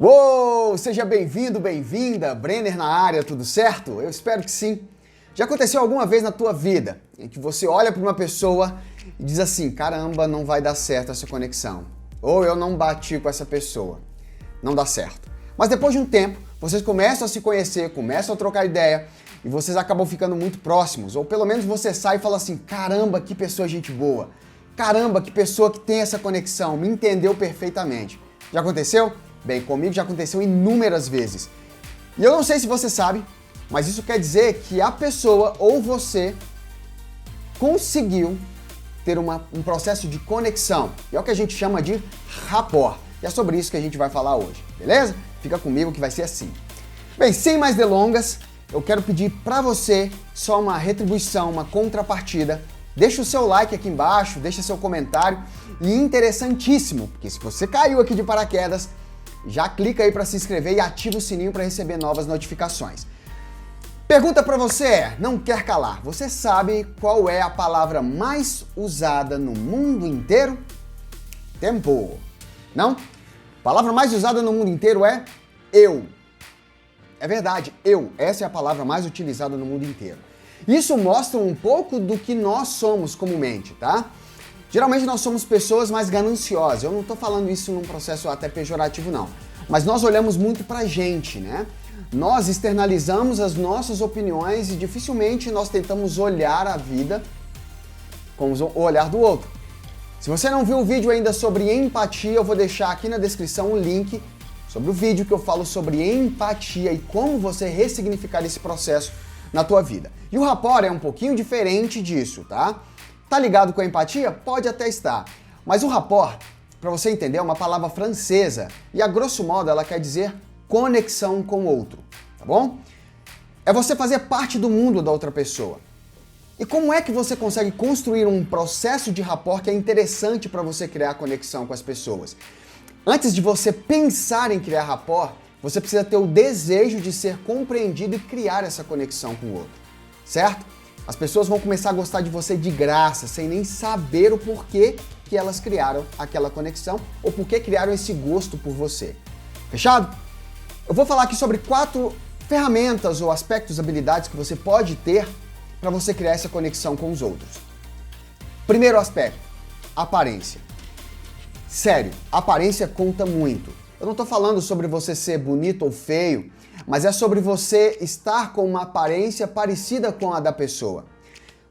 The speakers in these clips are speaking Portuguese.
Uou! Seja bem-vindo, bem-vinda! Brenner na área, tudo certo? Eu espero que sim. Já aconteceu alguma vez na tua vida em que você olha para uma pessoa e diz assim, caramba, não vai dar certo essa conexão. Ou eu não bati com essa pessoa. Não dá certo. Mas depois de um tempo, vocês começam a se conhecer, começam a trocar ideia e vocês acabam ficando muito próximos. Ou pelo menos você sai e fala assim, caramba, que pessoa gente boa. Caramba, que pessoa que tem essa conexão, me entendeu perfeitamente. Já aconteceu? Bem, comigo já aconteceu inúmeras vezes. E eu não sei se você sabe, mas isso quer dizer que a pessoa ou você conseguiu ter um processo de conexão. E é o que a gente chama de rapport. E é sobre isso que a gente vai falar hoje, beleza? Fica comigo que vai ser assim. Bem, sem mais delongas, eu quero pedir para você só uma retribuição, uma contrapartida. Deixa o seu like aqui embaixo, deixa seu comentário. E interessantíssimo, porque se você caiu aqui de paraquedas, já clica aí para se inscrever e ativa o sininho para receber novas notificações. Pergunta para você é, não quer calar, você sabe qual é a palavra mais usada no mundo inteiro? Tempo. Não? A palavra mais usada no mundo inteiro é eu. É verdade, eu. Essa é a palavra mais utilizada no mundo inteiro. Isso mostra um pouco do que nós somos comumente, tá? Geralmente nós somos pessoas mais gananciosas. Eu não estou falando isso num processo até pejorativo, não. Mas nós olhamos muito pra gente, né? Nós externalizamos as nossas opiniões e dificilmente nós tentamos olhar a vida com o olhar do outro. Se você não viu o vídeo ainda sobre empatia, eu vou deixar aqui na descrição o link sobre o vídeo que eu falo sobre empatia e como você ressignificar esse processo na tua vida. E o rapport é um pouquinho diferente disso, tá? Tá ligado com a empatia? Pode até estar. Mas o rapport, para você entender, é uma palavra francesa e a grosso modo ela quer dizer conexão com o outro, tá bom? É você fazer parte do mundo da outra pessoa. E como é que você consegue construir um processo de rapport que é interessante para você criar conexão com as pessoas? Antes de você pensar em criar rapport, você precisa ter o desejo de ser compreendido e criar essa conexão com o outro, certo? As pessoas vão começar a gostar de você de graça, sem nem saber o porquê que elas criaram aquela conexão ou porquê criaram esse gosto por você. Fechado? Eu vou falar aqui sobre 4 ferramentas ou aspectos, habilidades que você pode ter para você criar essa conexão com os outros. Primeiro aspecto, aparência. Sério, aparência conta muito. Eu não estou falando sobre você ser bonito ou feio, mas é sobre você estar com uma aparência parecida com a da pessoa.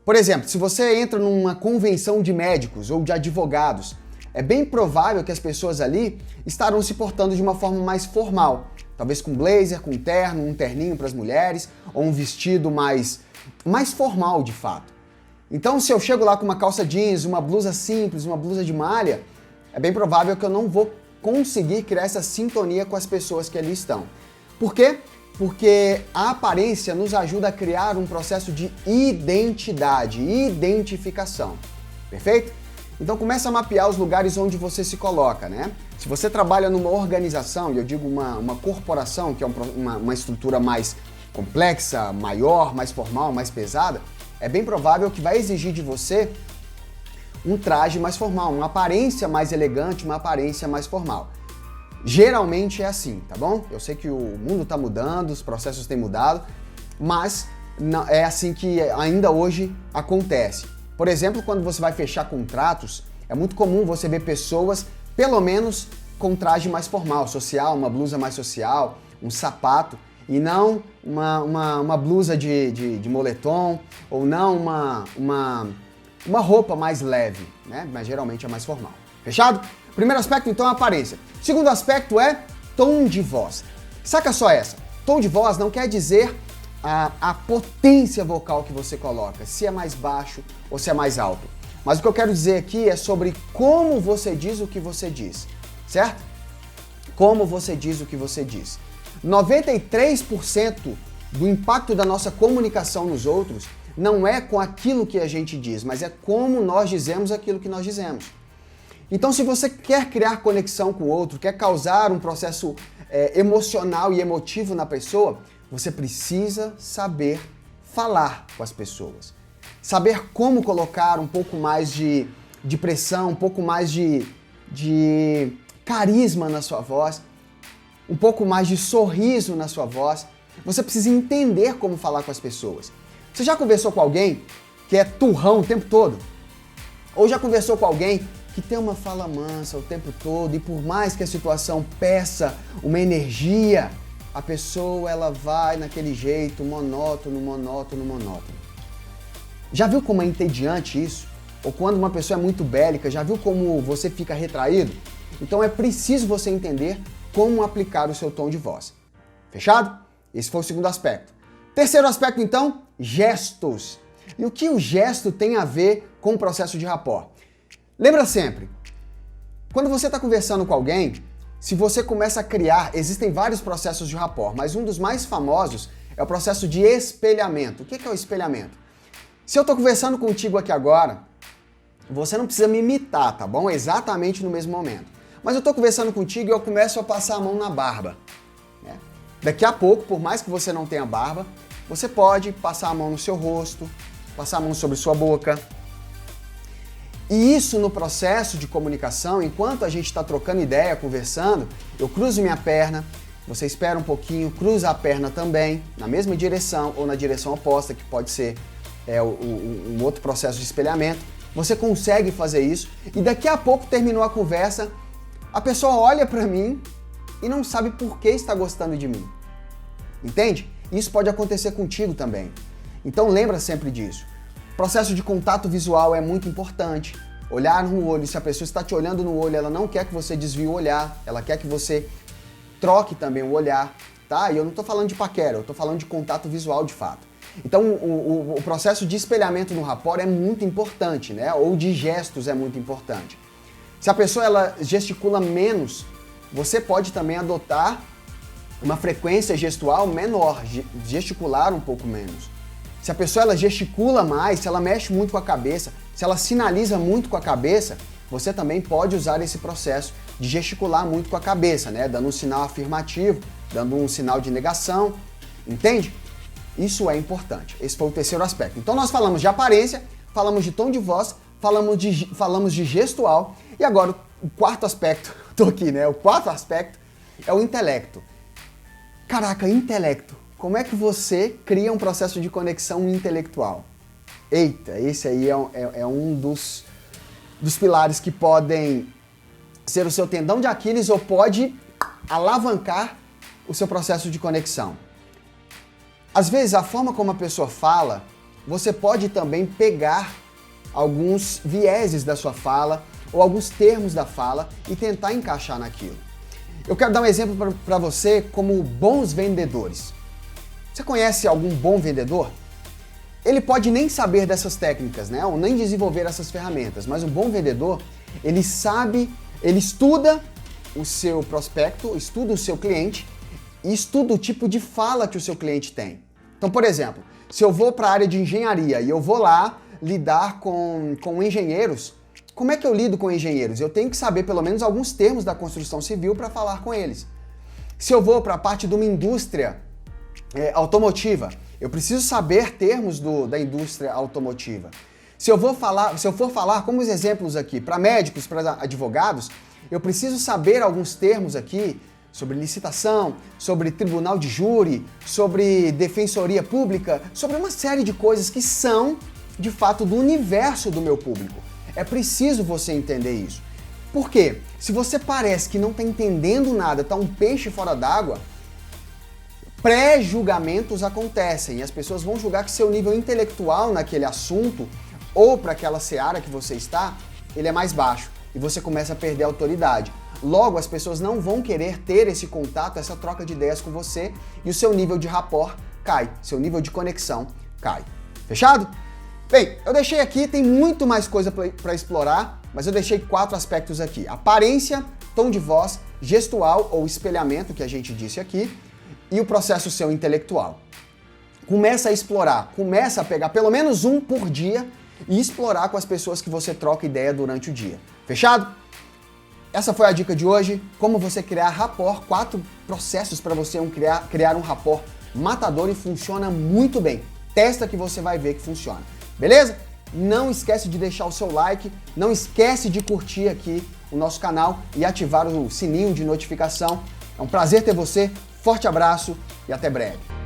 Por exemplo, se você entra numa convenção de médicos ou de advogados, é bem provável que as pessoas ali estarão se portando de uma forma mais formal. Talvez com blazer, com terno, um terninho para as mulheres, ou um vestido mais formal de fato. Então, se eu chego lá com uma calça jeans, uma blusa simples, uma blusa de malha, é bem provável que eu não vou conseguir criar essa sintonia com as pessoas que ali estão. Por quê? Porque a aparência nos ajuda a criar um processo de identidade, identificação. Perfeito? Então começa a mapear os lugares onde você se coloca, né? Se você trabalha numa organização, e eu digo uma corporação, que é uma estrutura mais complexa, maior, mais formal, mais pesada, é bem provável que vai exigir de você um traje mais formal, uma aparência mais elegante, uma aparência mais formal. Geralmente é assim, tá bom? Eu sei que o mundo está mudando, os processos têm mudado, mas é assim que ainda hoje acontece. Por exemplo, quando você vai fechar contratos, é muito comum você ver pessoas, pelo menos, com traje mais formal, social, uma blusa mais social, um sapato, e não uma blusa de moletom, ou não uma roupa mais leve, né? Mas geralmente é mais formal. Fechado? Primeiro aspecto, então, é a aparência. Segundo aspecto é tom de voz. Saca só essa. Tom de voz não quer dizer a potência vocal que você coloca, se é mais baixo ou se é mais alto. Mas o que eu quero dizer aqui é sobre como você diz o que você diz, certo? Como você diz o que você diz. 93% do impacto da nossa comunicação nos outros não é com aquilo que a gente diz, mas é como nós dizemos aquilo que nós dizemos. Então, se você quer criar conexão com o outro, quer causar um processo emocional e emotivo na pessoa, você precisa saber falar com as pessoas. Saber como colocar um pouco mais de pressão, um pouco mais de carisma na sua voz. um pouco mais de sorriso na sua voz. Você precisa entender como falar com as pessoas. Você já conversou com alguém que é turrão o tempo todo? Ou já conversou com alguém que tem uma fala mansa o tempo todo e por mais que a situação peça uma energia, a pessoa ela vai naquele jeito monótono, monótono, monótono. Já viu como é entediante isso? Ou quando uma pessoa é muito bélica, já viu como você fica retraído? Então é preciso você entender como aplicar o seu tom de voz. Fechado? Esse foi o segundo aspecto. Terceiro aspecto, então, gestos. E o que o gesto tem a ver com o processo de rapport? Lembra sempre, quando você está conversando com alguém, se você começa a criar, existem vários processos de rapport, mas um dos mais famosos é o processo de espelhamento. O que é o espelhamento? Se eu estou conversando contigo aqui agora, você não precisa me imitar, tá bom? Exatamente no mesmo momento. Mas eu estou conversando contigo e eu começo a passar a mão na barba. Né? Daqui a pouco, por mais que você não tenha barba, você pode passar a mão no seu rosto, passar a mão sobre sua boca. E isso no processo de comunicação, enquanto a gente está trocando ideia, conversando, eu cruzo minha perna, você espera um pouquinho, cruza a perna também, na mesma direção ou na direção oposta, que pode ser um outro processo de espelhamento. Você consegue fazer isso e daqui a pouco terminou a conversa, a pessoa olha para mim e não sabe por que está gostando de mim. Entende? Isso pode acontecer contigo também. Então lembra sempre disso. O processo de contato visual é muito importante. Olhar no olho, se a pessoa está te olhando no olho, ela não quer que você desvie o olhar, ela quer que você troque também o olhar, tá? E eu não estou falando de paquera, eu estou falando de contato visual de fato. Então o processo de espelhamento no rapport é muito importante, né? Ou de gestos é muito importante. Se a pessoa ela gesticula menos, você pode também adotar uma frequência gestual menor, gesticular um pouco menos. Se a pessoa ela gesticula mais, se ela mexe muito com a cabeça, se ela sinaliza muito com a cabeça, você também pode usar esse processo de gesticular muito com a cabeça, né? Dando um sinal afirmativo, dando um sinal de negação, entende? Isso é importante. Esse foi o terceiro aspecto. Então nós falamos de aparência, falamos de tom de voz, falamos de gestual e agora o quarto aspecto, tô aqui, né? O quarto aspecto é o intelecto. Caraca, intelecto. Como é que você cria um processo de conexão intelectual? Eita, esse aí é um dos pilares que podem ser o seu tendão de Aquiles ou pode alavancar o seu processo de conexão. Às vezes, a forma como a pessoa fala, você pode também pegar alguns vieses da sua fala ou alguns termos da fala e tentar encaixar naquilo. Eu quero dar um exemplo para você como bons vendedores. Você conhece algum bom vendedor? Ele pode nem saber dessas técnicas, né? Ou nem desenvolver essas ferramentas, mas um bom vendedor, ele sabe, ele estuda o seu prospecto, estuda o seu cliente e estuda o tipo de fala que o seu cliente tem. Então, por exemplo, se eu vou para a área de engenharia e eu vou lá lidar com engenheiros, como é que eu lido com engenheiros? Eu tenho que saber pelo menos alguns termos da construção civil para falar com eles. Se eu vou para a parte de uma indústria automotiva, eu preciso saber termos da indústria automotiva. Se eu for falar, como os exemplos aqui, para médicos, para advogados, eu preciso saber alguns termos aqui sobre licitação, sobre tribunal de júri, sobre defensoria pública, sobre uma série de coisas que são, de fato, do universo do meu público. É preciso você entender isso. Por quê? Se você parece que não está entendendo nada, está um peixe fora d'água, pré-julgamentos acontecem e as pessoas vão julgar que seu nível intelectual naquele assunto ou para aquela seara que você está, ele é mais baixo e você começa a perder a autoridade. Logo, as pessoas não vão querer ter esse contato, essa troca de ideias com você e o seu nível de rapport cai, seu nível de conexão cai. Fechado? Bem, eu deixei aqui, tem muito mais coisa para explorar, mas eu deixei 4 aspectos aqui. Aparência, tom de voz, gestual ou espelhamento, que a gente disse aqui, e o processo seu intelectual. Começa a explorar, começa a pegar pelo menos um por dia e explorar com as pessoas que você troca ideia durante o dia. Fechado? Essa foi a dica de hoje, como você criar rapport, 4 processos para você criar um rapport matador e funciona muito bem. Testa que você vai ver que funciona. Beleza? Não esquece de deixar o seu like, não esquece de curtir aqui o nosso canal e ativar o sininho de notificação É um prazer ter você, forte abraço e até breve.